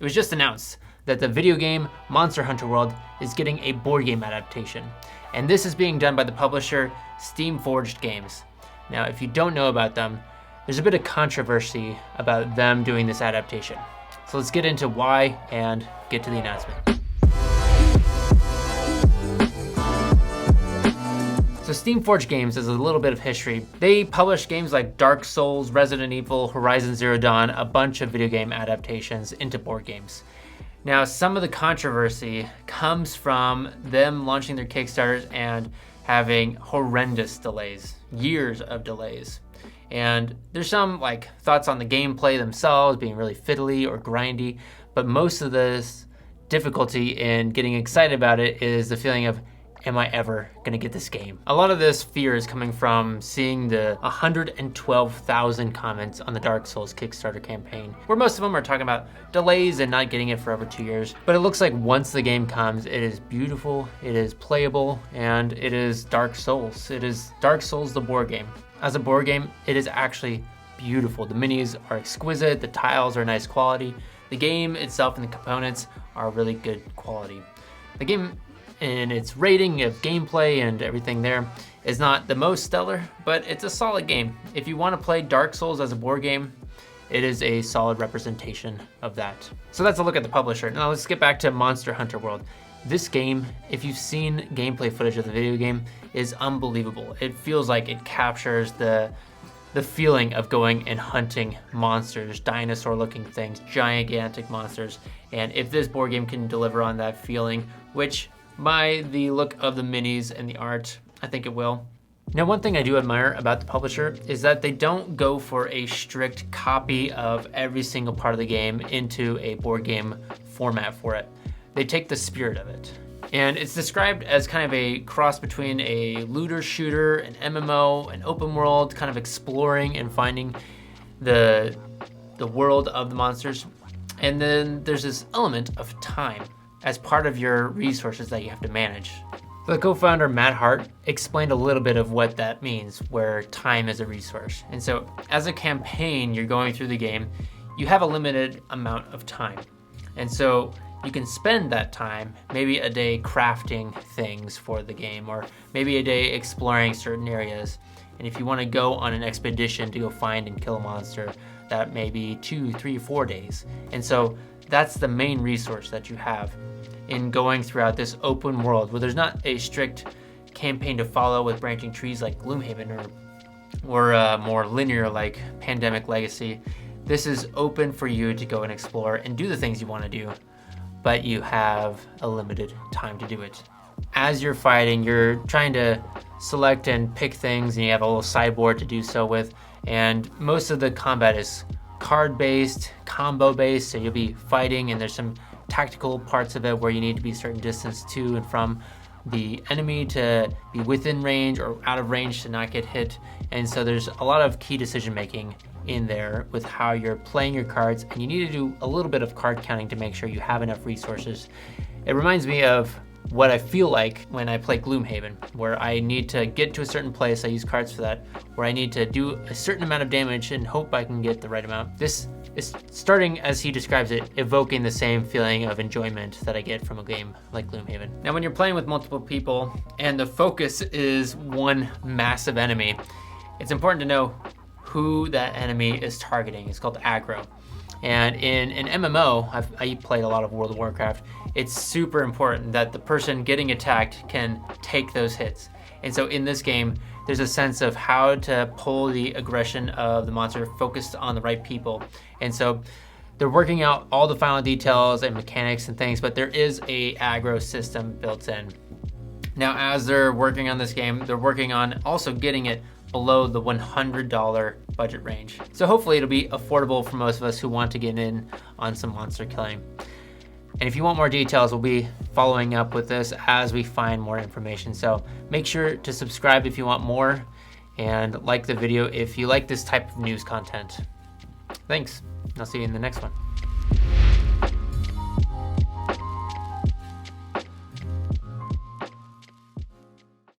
It was just announced that the video game Monster Hunter World is getting a board game adaptation. And this is being done by the publisher Steamforge Games. Now, if you don't know about them, there's a bit of controversy about them doing this adaptation. So let's get into why and get to the announcement. So Steamforge Games is a little bit of history. They publish games like Dark Souls, Resident Evil, Horizon Zero Dawn, a bunch of video game adaptations into board games. Now, some of the controversy comes from them launching their Kickstarters and having horrendous delays, years of delays. And there's some thoughts on the gameplay themselves being really fiddly or grindy, but most of this difficulty in getting excited about it is the feeling of, am I ever gonna get this game? A lot of this fear is coming from seeing the 112,000 comments on the Dark Souls Kickstarter campaign, where most of them are talking about delays and not getting it for over 2 years. But it looks like once the game comes, it is beautiful, it is playable, and it is Dark Souls. It is Dark Souls, the board game. As a board game, it is actually beautiful. The minis are exquisite, the tiles are nice quality, the game itself and the components are really good quality. The game and its rating of gameplay and everything there is not the most stellar, but it's a solid game. If you want to play Dark Souls as a board game, it is a solid representation of that. So that's a look at the publisher. Now let's get back to Monster Hunter World. This game, if you've seen gameplay footage of the video game, is unbelievable. It feels like it captures the feeling of going and hunting monsters, dinosaur-looking things, gigantic monsters. And if this board game can deliver on that feeling, which by the look of the minis and the art, I think it will. Now, one thing I do admire about the publisher is that they don't go for a strict copy of every single part of the game into a board game format for it. They take the spirit of it. And it's described as kind of a cross between a looter shooter, an MMO, an open world, kind of exploring and finding the world of the monsters. And then there's this element of time as part of your resources that you have to manage. The co-founder, Matt Hart, explained a little bit of what that means, where time is a resource. And so as a campaign, you're going through the game, you have a limited amount of time. And so you can spend that time, maybe a day crafting things for the game, or maybe a day exploring certain areas. And if you want to go on an expedition to go find and kill a monster, that may be 2, 3, 4 days. And so that's the main resource that you have in going throughout this open world where there's not a strict campaign to follow with branching trees like Gloomhaven or more linear like Pandemic Legacy. This is open for you to go and explore and do the things you want to do, but you have a limited time to do it. As you're fighting, you're trying to select and pick things, and you have a little sideboard to do so with, and most of the combat is card-based, combo-based, so you'll be fighting, and there's some tactical parts of it where you need to be a certain distance to and from the enemy to be within range or out of range to not get hit. And so there's a lot of key decision making in there with how you're playing your cards, and you need to do a little bit of card counting to make sure you have enough resources. It reminds me of what I feel like when I play Gloomhaven, where I need to get to a certain place, I use cards for that, where I need to do a certain amount of damage and hope I can get the right amount. This is starting, as he describes it, evoking the same feeling of enjoyment that I get from a game like Gloomhaven. Now, when you're playing with multiple people and the focus is one massive enemy, it's important to know who that enemy is targeting. It's called aggro. And in an MMO, I played a lot of World of Warcraft, it's super important that the person getting attacked can take those hits. And so in this game, there's a sense of how to pull the aggression of the monster focused on the right people. And so they're working out all the final details and mechanics and things, but there is a aggro system built in. Now, as they're working on this game, they're working on also getting it below the $100 budget range. So hopefully it'll be affordable for most of us who want to get in on some monster killing. And if you want more details, we'll be following up with this as we find more information. So make sure to subscribe if you want more, and like the video if you like this type of news content. Thanks. I'll see you in the next one.